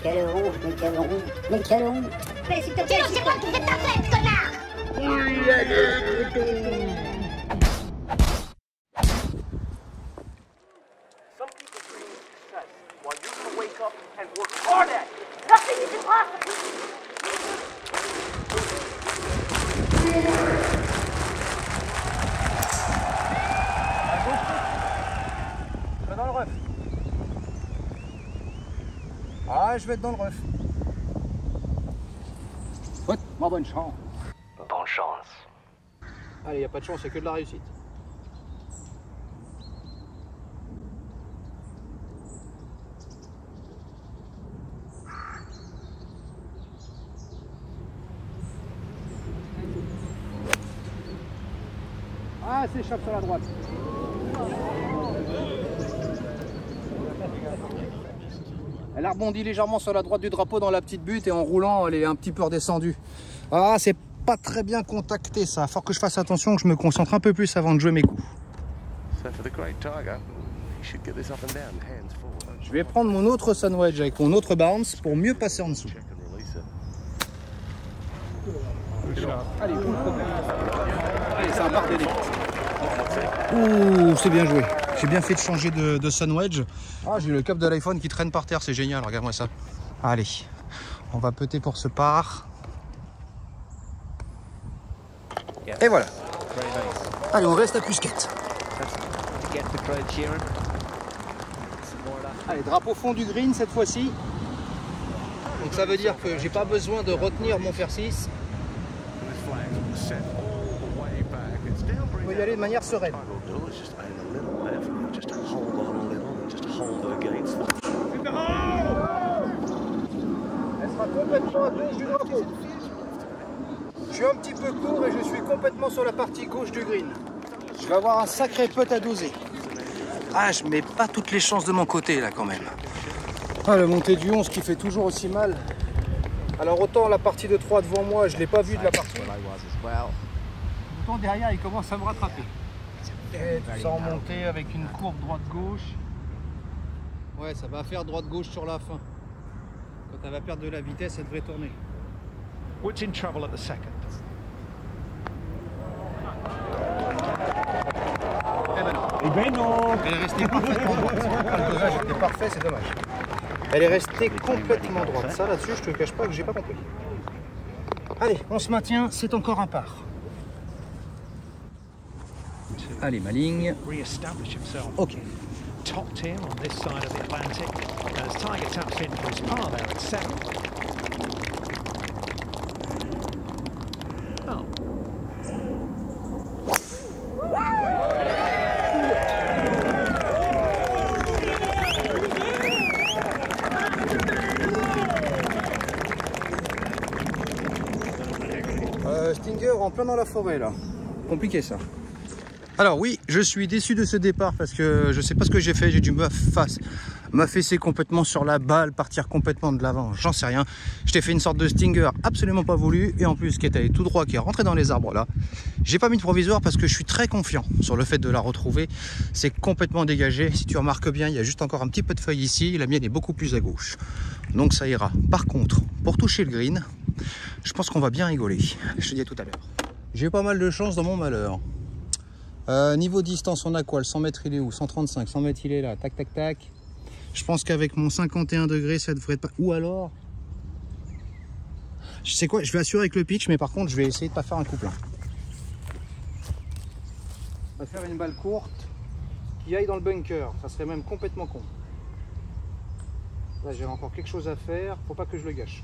quelle honte, mais quelle honte, mais quelle honte. Mais s'il te plaît, c'est moi qui fais ta fête, connard. Oui, allez, écoutez. Some people dream of success while you can wake up and work hard at it. Nothing is impossible. Je vais dans le ref. Ah, je vais être dans le ref. Souhaite-moi bonne chance. Bonne chance. Allez, y a pas de chance, c'est que de la réussite. Ah, s'échappe sur la droite. Elle a rebondi légèrement sur la droite du drapeau dans la petite butte et en roulant, elle est un petit peu redescendue. Ah, c'est pas très bien contacté ça. Faut que je fasse attention, que je me concentre un peu plus avant de jouer mes coups. Je vais prendre mon autre sandwich avec mon autre bounce pour mieux passer en dessous. Allez, allez, c'est un par d'élite. Ouh, c'est bien joué. J'ai bien fait de changer de sandwich. Ah, j'ai le câble de l'iPhone qui traîne par terre, c'est génial, regarde-moi ça. Allez, on va péter pour ce par. Et voilà. Allez, on reste à Pusquette. Allez, drapeau fond du green cette fois-ci. Donc ça veut dire que j'ai pas besoin de retenir mon fer 6. On va y aller de manière sereine. Elle sera complètement à gauche du drapeau. Je suis un petit peu court et je suis complètement sur la partie gauche du green. Je vais avoir un sacré putt à doser. Ah, je mets pas toutes les chances de mon côté là quand même. Ah, le montée du 11 qui fait toujours aussi mal. Alors autant la partie de 3 devant moi, je l'ai pas vue de la partie. Autant derrière, il commence à me rattraper. Et tout ça en montée avec une courbe droite-gauche. Ouais, ça va faire droite-gauche sur la fin. Quand elle va perdre de la vitesse, elle devrait tourner. Woods in trouble at the second. Eh ben non. Elle est restée parfaitement droite. Le dosage était parfait, c'est dommage. Elle est restée complètement droite. Ça là-dessus, je te cache pas que j'ai pas compris. Allez, on se maintient, c'est encore un par. Allez, ma ligne. Ok. Top tier on this side of the Atlantic. As Tiger taps in for his par there at 7. Oh. Stinger en plein dans la forêt là. Compliqué ça. Alors oui, je suis déçu de ce départ parce que je sais pas ce que j'ai fait, j'ai dû m'affaisser complètement sur la balle, partir complètement de l'avant, j'en sais rien. Je t'ai fait une sorte de Stinger absolument pas voulu et en plus qui est allé tout droit, qui est rentré dans les arbres là. J'ai pas mis de provisoire parce que je suis très confiant sur le fait de la retrouver. C'est complètement dégagé, si tu remarques bien, il y a juste encore un petit peu de feuilles ici, la mienne est beaucoup plus à gauche. Donc ça ira. Par contre, pour toucher le green, je pense qu'on va bien rigoler. Je te dis à tout à l'heure. J'ai eu pas mal de chance dans mon malheur. Niveau distance, on a quoi? Le 100 mètres, il est où? 135, 100 mètres, il est là. Tac, tac, tac. Je pense qu'avec mon 51 degrés, ça devrait être pas... Ou alors... Je sais quoi? Je vais assurer avec le pitch, mais par contre, je vais essayer de pas faire un coup plein. On va faire une balle courte qui aille dans le bunker. Ça serait même complètement con. Là, j'ai encore quelque chose à faire. Faut pas que je le gâche.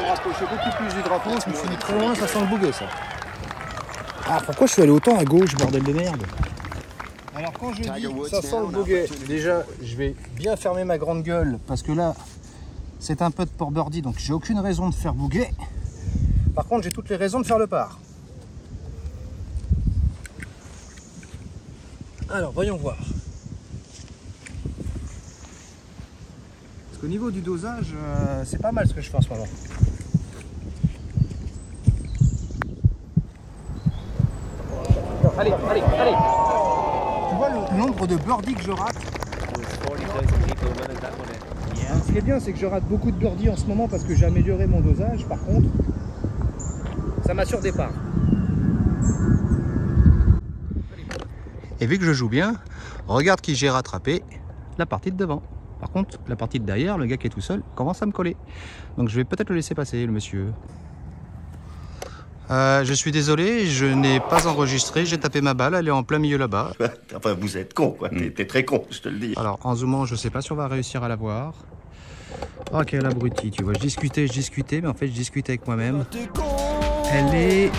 Rapprocher beaucoup plus du drapeau, je me suis mis trop loin, ça sent le bouguet ça. Ah, pourquoi je suis allé autant à gauche, bordel de merde? Alors quand je dis ça sent le bouguet, déjà je vais bien fermer ma grande gueule parce que là c'est un putt pour birdie, donc j'ai aucune raison de faire bouguet. Par contre j'ai toutes les raisons de faire le par. Alors voyons voir. Au niveau du dosage, c'est pas mal ce que je fais en ce moment. Allez, allez, allez. Tu vois le nombre de birdies que je rate? Ce qui est bien, c'est que je rate beaucoup de birdies en ce moment parce que j'ai amélioré mon dosage. Par contre, ça m'assure départ. Et vu que je joue bien, regarde qui j'ai rattrapé, la partie de devant. Par contre, la partie de derrière, le gars qui est tout seul, commence à me coller. Donc je vais peut-être le laisser passer, le monsieur. Je suis désolé, je n'ai pas enregistré, j'ai tapé ma balle, elle est en plein milieu là-bas. Enfin, vous êtes con, quoi. T'es très con, je te le dis. Alors, en zoomant, je sais pas si on va réussir à la voir. Oh, quel abruti, tu vois. Je discutais, mais en fait, je discutais avec moi-même. Elle est... Attends,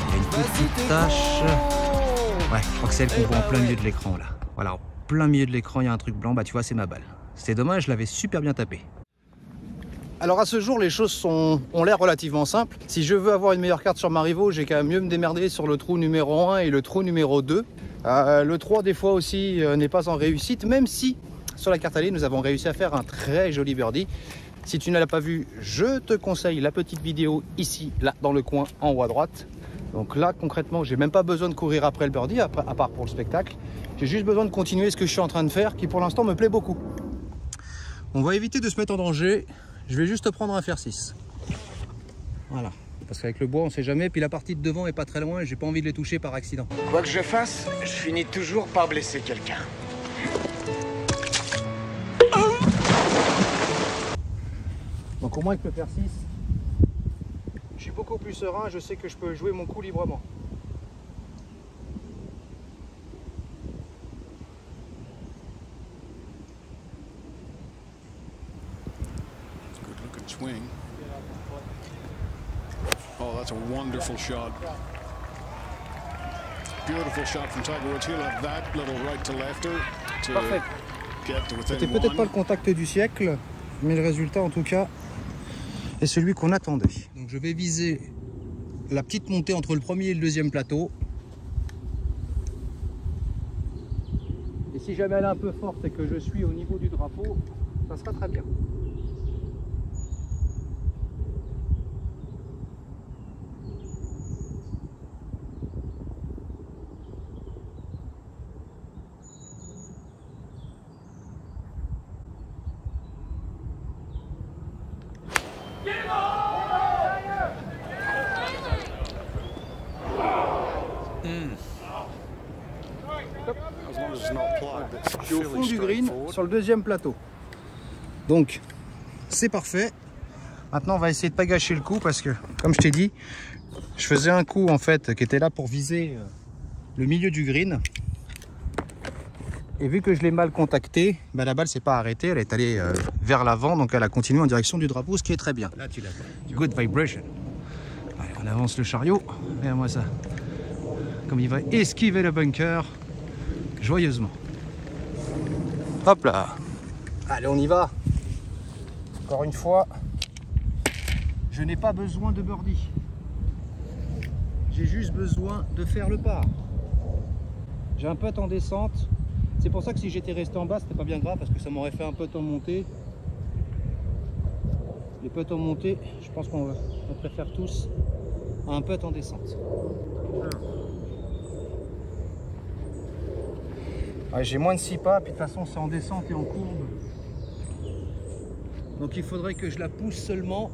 il y a une petite tache. Ouais, je crois que c'est elle qu'on voit en plein milieu de l'écran, là. Voilà, en plein milieu de l'écran, il y a un truc blanc. Bah, tu vois, c'est ma balle. C'était dommage, je l'avais super bien tapé. Alors à ce jour, les choses ont l'air relativement simples. Si je veux avoir une meilleure carte sur Marivo, j'ai qu'à mieux me démerder sur le trou numéro 1 et le trou numéro 2. Le 3 des fois aussi n'est pas en réussite, même si sur la carte allée, nous avons réussi à faire un très joli birdie. Si tu ne l'as pas vu, je te conseille la petite vidéo ici, là, dans le coin, en haut à droite. Donc là, concrètement, j'ai même pas besoin de courir après le birdie, à part pour le spectacle. J'ai juste besoin de continuer ce que je suis en train de faire, qui pour l'instant me plaît beaucoup. On va éviter de se mettre en danger. Je vais juste prendre un fer 6. Voilà. Parce qu'avec le bois, on sait jamais. Puis la partie de devant est pas très loin et j'ai pas envie de les toucher par accident. Quoi que je fasse, je finis toujours par blesser quelqu'un. Donc au moins avec le fer 6, je suis beaucoup plus serein. Je sais que je peux jouer mon coup librement. Swing. Oh, that's a wonderful shot. Beautiful shot from Tiger Woods. He'll have that little right to lefter to get to within C'était peut-être one. pas le contact du siècle, mais le résultat en tout cas est celui qu'on attendait. Donc je vais viser la petite montée entre le premier et le deuxième plateau. Et si jamais elle est un peu forte et que je suis au niveau du drapeau, ça sera très bien. Je suis au fond du green sur le deuxième plateau. Donc c'est parfait. Maintenant on va essayer de pas gâcher le coup parce que comme je t'ai dit, je faisais un coup en fait qui était là pour viser le milieu du green. Et vu que je l'ai mal contacté, bah, la balle s'est pas arrêtée, elle est allée vers l'avant, donc elle a continué en direction du drapeau, ce qui est très bien. Là tu l'as. Good vibration. Allez, on avance le chariot. Regarde-moi ça. Comme il va esquiver le bunker joyeusement. Hop là. Allez, on y va. Encore une fois, je n'ai pas besoin de birdie. J'ai juste besoin de faire le par. J'ai un putt en descente. C'est pour ça que si j'étais resté en bas, c'était pas bien grave parce que ça m'aurait fait un putt en montée. Les putts en montée, je pense qu'on préfère tous un putt en descente. Ouais, j'ai moins de 6 pas, puis de toute façon c'est en descente et en courbe. Donc il faudrait que je la pousse seulement.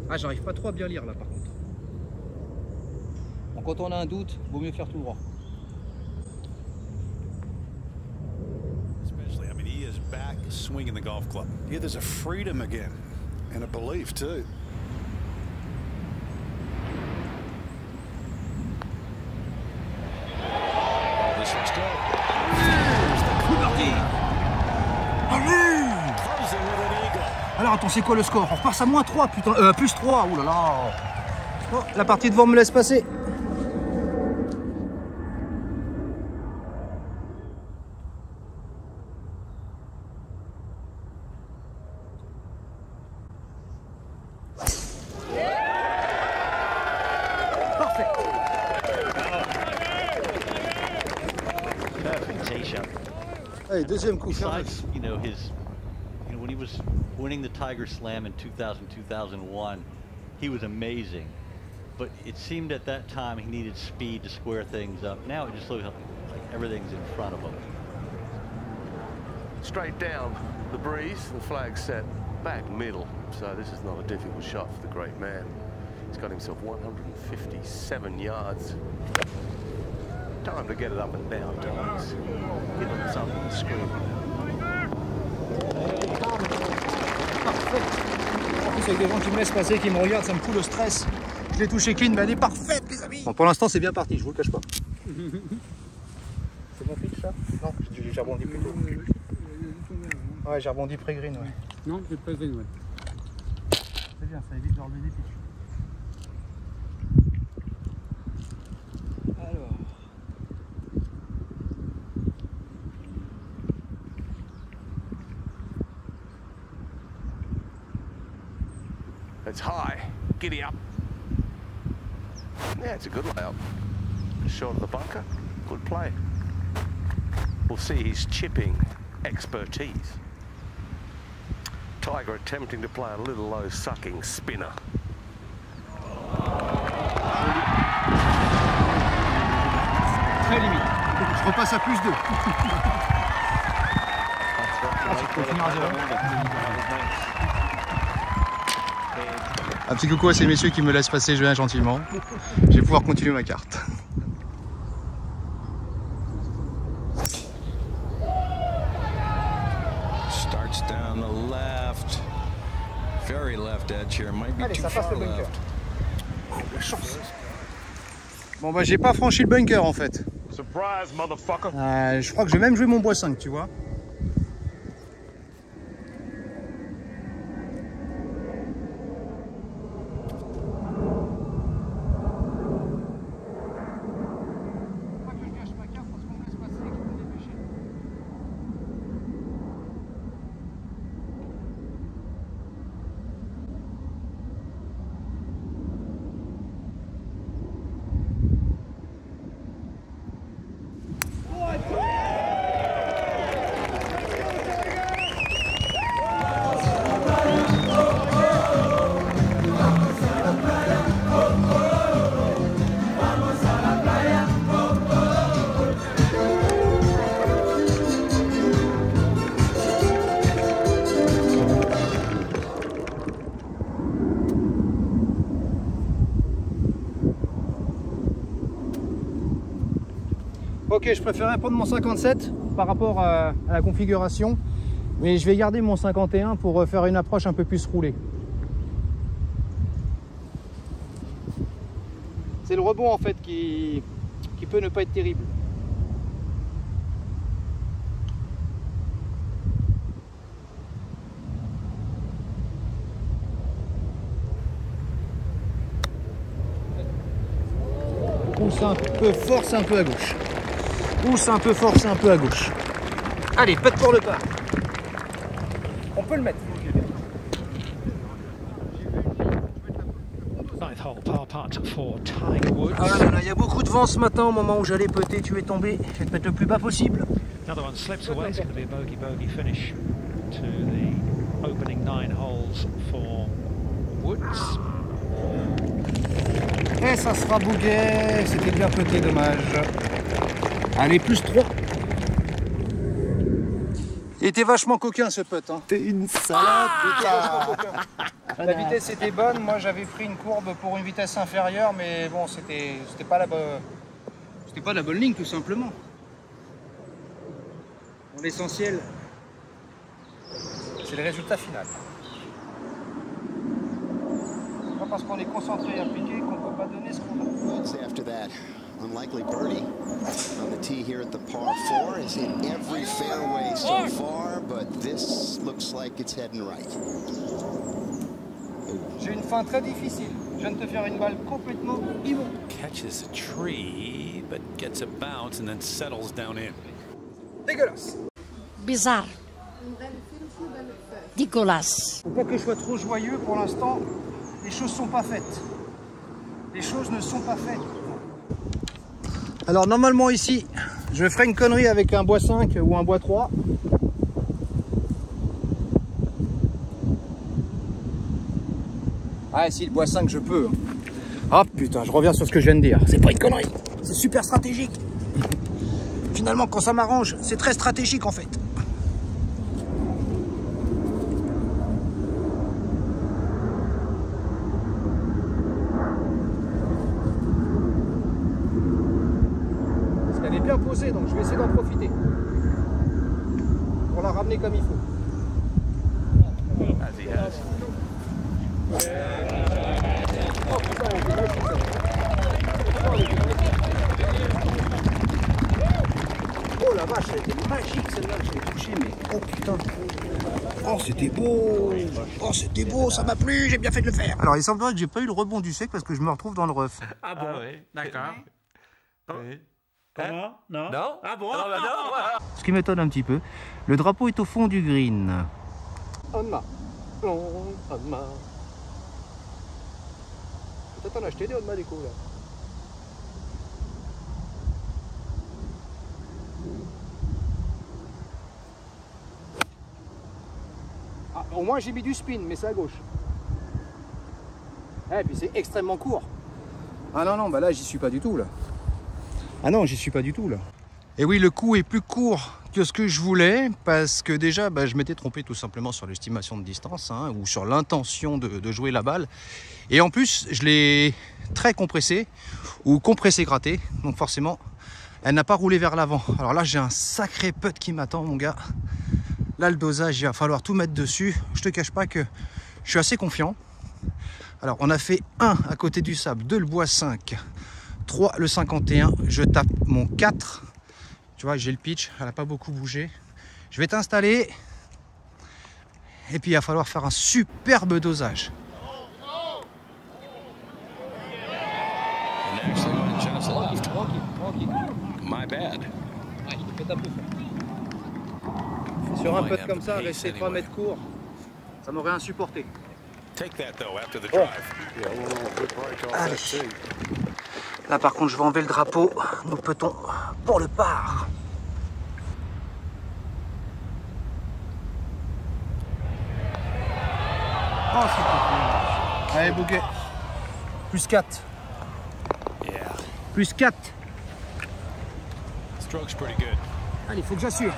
Ah, j'arrive pas trop à bien lire là par contre. Donc quand on a un doute, vaut mieux faire tout droit. Especially, I mean, he is back swinging the golf club. Yeah, there's a freedom again and a belief too. Oh, this looks good. Alors attends, c'est quoi le score? On repasse à moins 3, putain, plus 3, oulala. Oh, la partie devant me laisse passer. Parfait. tee shot. Allez, deuxième coup. Besides, when he was winning the Tiger Slam in 2000-2001, he was amazing. But it seemed at that time he needed speed to square things up. Now it just looks like everything's in front of him. Straight down the breeze, the flag set back middle. So this is not a difficult shot for the great man. He's got himself 157 yards. Time to get it up and down, Thomas. Get it up on the screen. Parfait. En plus, avec des gens qui me laissent passer, qui me regardent, ça me fout le stress. Je l'ai touché clean, mais elle est parfaite, les amis. Bon, pour l'instant, c'est bien parti, je vous le cache pas. C'est bon pitch, ça? Non, j'ai rebondi plus tôt. Ouais, j'ai rebondi pré-green, ouais. Non, c'est pré-green, ouais. C'est bien, ça évite de rebeller des pitchs. Alors. It's high. Giddy up. Yeah, it's a good layout. Short of the bunker. Good play. We'll see his chipping expertise. Tiger attempting to play a little low sucking spinner. Très limite. Je repasse à +2. Un petit coucou à ces messieurs qui me laissent passer bien gentiment. Je vais pouvoir continuer ma carte. Starts down the left. Very left edge here. Might be too far left. Bon bah j'ai pas franchi le bunker en fait. Surprise, motherfucker. Je crois que j'ai même joué mon bois 5, tu vois. Ok, je préférais prendre mon 57 par rapport à la configuration, mais je vais garder mon 51 pour faire une approche un peu plus roulée. C'est le rebond en fait qui peut ne pas être terrible. Pousse un peu fort, c'est un peu à gauche. Pousse un peu fort, c'est un peu à gauche. Allez, putt pour le pas. On peut le mettre. Ah là là, il y a beaucoup de vent ce matin au moment où j'allais putter, tu es tombé. Je vais te mettre le plus bas possible. Another one slips away. It's going to be a bogey finish to the opening 9 holes for Woods. Et ça sera bouguet. C'était bien puté, dommage. Allez, plus 3. Il était vachement coquin ce putt. Hein. T'es une salade, putain. La vitesse était bonne. Moi, j'avais pris une courbe pour une vitesse inférieure, mais bon, c'était pas la bonne ligne, tout simplement. Bon, l'essentiel, c'est le résultat final. Pas parce qu'on est concentré et appliqué qu'on peut pas donner ce qu'on a. Unlikely birdie on the tee here at the par 4 is in every fairway so far, but this looks like it's heading right. J'ai une fin très difficile. Je viens de te faire une balle complètement immonde. Catches a tree, but gets a bounce and then settles down in. Dégueulasse. Bizarre. Dégueulasse. Faut pas que je sois trop joyeux pour l'instant. Les choses sont pas faites. Les choses ne sont pas faites. Alors normalement ici, Je ferai une connerie avec un bois 5 ou un bois 3. Ah si, le bois 5 je peux. Ah putain, je reviens sur ce que je viens de dire. C'est pas une connerie, c'est super stratégique. Finalement, quand ça m'arrange, c'est très stratégique en fait. Parce qu'elle est bien posée, donc je vais essayer d'en profiter. Pour la ramener comme il faut. Oh la vache, c'était magique celle-là, je l'ai touchée, mais oh putain. Oh c'était beau. Oh c'était beau, ça m'a plu, j'ai bien fait de le faire. Alors il semblerait que j'ai pas eu le rebond du sec parce que je me retrouve dans le rough. Ah bon, oui. D'accord. Oui. Comment? Non. Non. Ah bon? Ah bah non. Ce qui m'étonne un petit peu, le drapeau est au fond du green. Onma. Onma. Peut-être en acheter des Onma déco là. Ah, au moins j'ai mis du spin, mais c'est à gauche. Et puis c'est extrêmement court. Ah non, non, bah là j'y suis pas du tout là. Ah non, j'y suis pas du tout là. Et oui, le coup est plus court que ce que je voulais parce que déjà je m'étais trompé tout simplement sur l'estimation de distance hein, ou sur l'intention de jouer la balle. Et en plus, je l'ai très compressé ou compressé gratté. Donc forcément, elle n'a pas roulé vers l'avant. Alors là, j'ai un sacré putt qui m'attend mon gars. Là, le dosage, il va falloir tout mettre dessus. Je te cache pas que je suis assez confiant. Alors, on a fait 1 à côté du sable, 2 le bois 5, 3 le 51. Je tape mon 4. Tu vois, j'ai le pitch, elle n'a pas beaucoup bougé. Je vais t'installer. Et puis, il va falloir faire un superbe dosage. My bad. Sur un putt comme ça, rester 3 mètres court, ça m'aurait insupporté. Bon. Allez. Là par contre je vais enlever le drapeau, nous peut-on pour le par. Oh c'est cool. Allez bouquet. Plus 4. Plus 4. Allez, il faut que j'assure.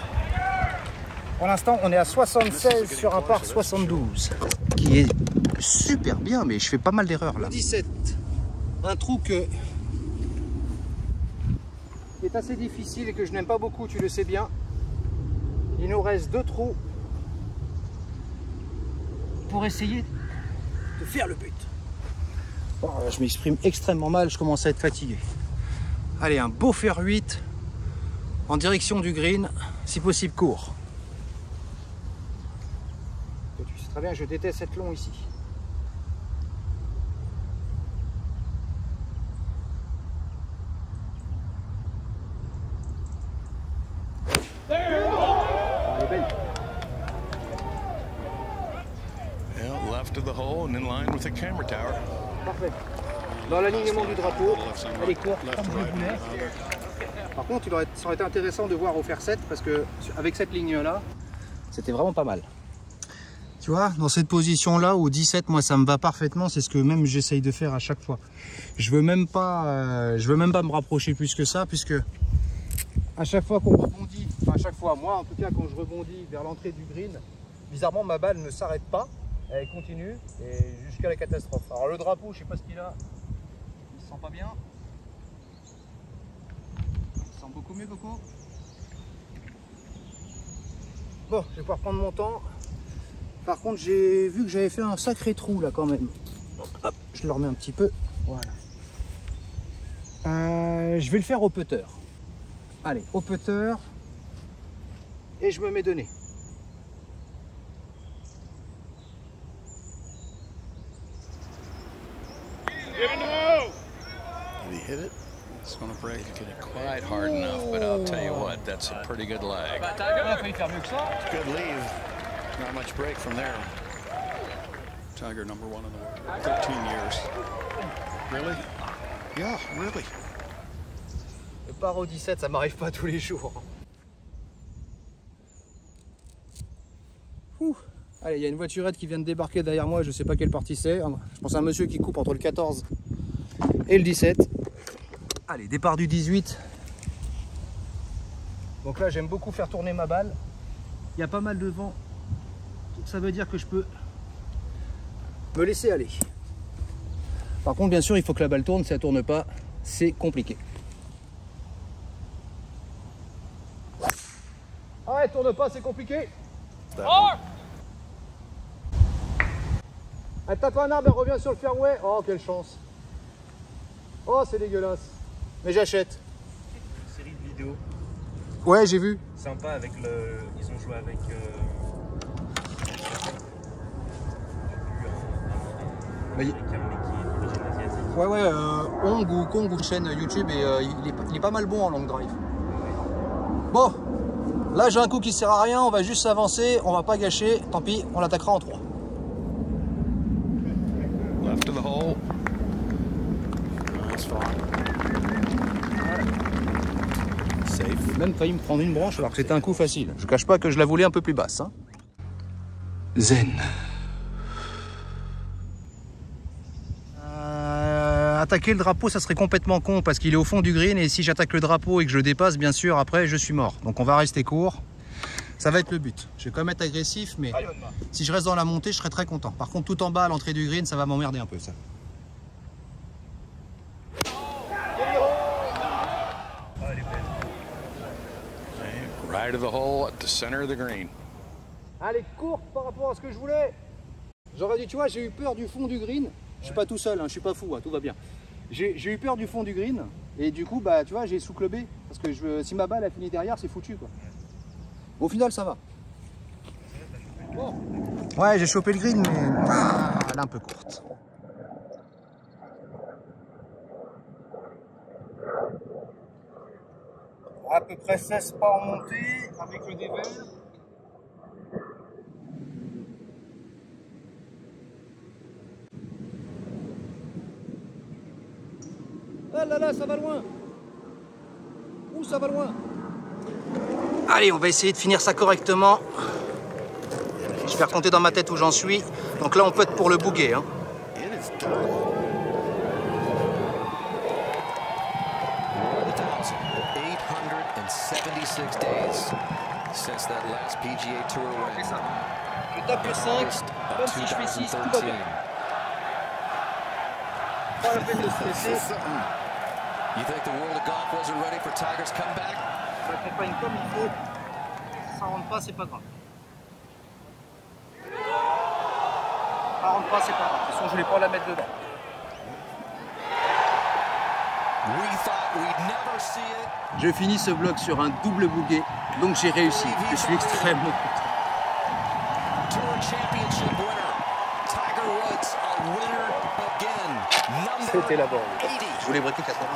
Pour l'instant, on est à 76 sur un par 72. Qui est super bien, mais je fais pas mal d'erreurs là. 17. Un trou que est assez difficile et que je n'aime pas beaucoup, tu le sais bien. Il nous reste 2 trous pour essayer de faire le but. Oh, je m'exprime extrêmement mal, je commence à être fatigué. Allez, un beau fer 8 en direction du green, si possible court. Et tu sais très bien, je déteste être long ici. Left of the hole and in line with the camera tower. Parfait. Dans l'alignement du drapeau, elle est courte comme je le voulais. Par contre, ça aurait été intéressant de voir au fer 7 parce que avec cette ligne-là, c'était vraiment pas mal. Tu vois, dans cette position-là, au 17, moi ça me va parfaitement. C'est ce que même j'essaye de faire à chaque fois. Je veux même pas me rapprocher plus que ça, puisque à chaque fois qu'on rebondit, enfin à chaque fois, moi en tout cas quand je rebondis vers l'entrée du green, bizarrement ma balle ne s'arrête pas. Elle continue et jusqu'à la catastrophe. Alors le drapeau, je sais pas ce qu'il a. Il se sent pas bien. Il se sent beaucoup mieux, Coco. Bon, je vais pouvoir prendre mon temps. Par contre, j'ai vu que j'avais fait un sacré trou là quand même. Hop, je le remets un petit peu. Voilà. Je vais le faire au putter. Allez, au putter. Et je me mets de nez. Did he hit it? It's going to break. Quite hard enough, but I'll tell you what, that's a pretty good lag. Good leave. Not much break from there. Tiger #1 in the world. 13 years. Really? Yeah, really. par au 17, ça m'arrive pas tous les jours. Ouh. Allez, il y a une voiturette qui vient de débarquer derrière moi, je sais pas quelle partie c'est. Je pense à un monsieur qui coupe entre le 14 et le 17. Allez, départ du 18. Donc là, j'aime beaucoup faire tourner ma balle. Il y a pas mal de vent. Ça veut dire que je peux me laisser aller. Par contre, bien sûr, il faut que la balle tourne. Si elle tourne pas, c'est compliqué. Ah, elle tourne pas, c'est compliqué. Elle tape un arbre, elle revient sur le fairway. Oh, quelle chance. Oh, c'est dégueulasse. Mais j'achète. Une série de vidéos. Ouais, j'ai vu. Sympa avec le. Ils ont joué avec. Ouais, Hong ou Kong ou chaîne YouTube et il est pas mal bon en long drive. Bon, là j'ai un coup qui sert à rien, on va juste s'avancer, on va pas gâcher, tant pis, on l'attaquera en 3. Left of the hole. Nice far. Safe. Même failli me prendre une branche alors que c'était un coup facile. Je cache pas que je la voulais un peu plus basse. Hein. Zen. Attaquer le drapeau, ça serait complètement con parce qu'il est au fond du green et si j'attaque le drapeau et que je le dépasse, bien sûr, après, je suis mort. Donc on va rester court. Ça va être le but. Je vais quand même être agressif, mais si je reste dans la montée, je serai très content. Par contre, tout en bas, à l'entrée du green, ça va m'emmerder un peu, ça. Right of the hole at the center of the green. Elle est courte par rapport à ce que je voulais. J'aurais dit, tu vois, j'ai eu peur du fond du green. Je suis pas tout seul, hein, je suis pas fou, hein, tout va bien. J'ai eu peur du fond du green et du coup, bah, tu vois, j'ai sous-clubé parce que si ma balle a fini derrière, c'est foutu, quoi. Au final, ça va. Bon. Ouais, j'ai chopé le green, mais elle est un peu courte. À peu près 16 pas en montée avec le dévers. Ah là là, ça va loin. Ouh, ça va loin. Allez, on va essayer de finir ça correctement. Je vais recompter dans ma tête où j'en suis. Donc là, on peut être pour le bouguet. Hein. 876 days since that last PGA Tour win. Je tape le 5, même si je fais 6, tout va bien. Pas la peine de stresser. You think the world of golf wasn't ready for Tiger's comeback? Ça accompagne comme il faut. Ça rentre pas, c'est pas grave. Ça rentre pas, c'est pas grave. De toute façon, je voulais pas la mettre dedans. Je finis ce vlog sur un double bouguet, donc j'ai réussi. Je suis extrêmement content. C'était la bande. Je voulais breaker 80.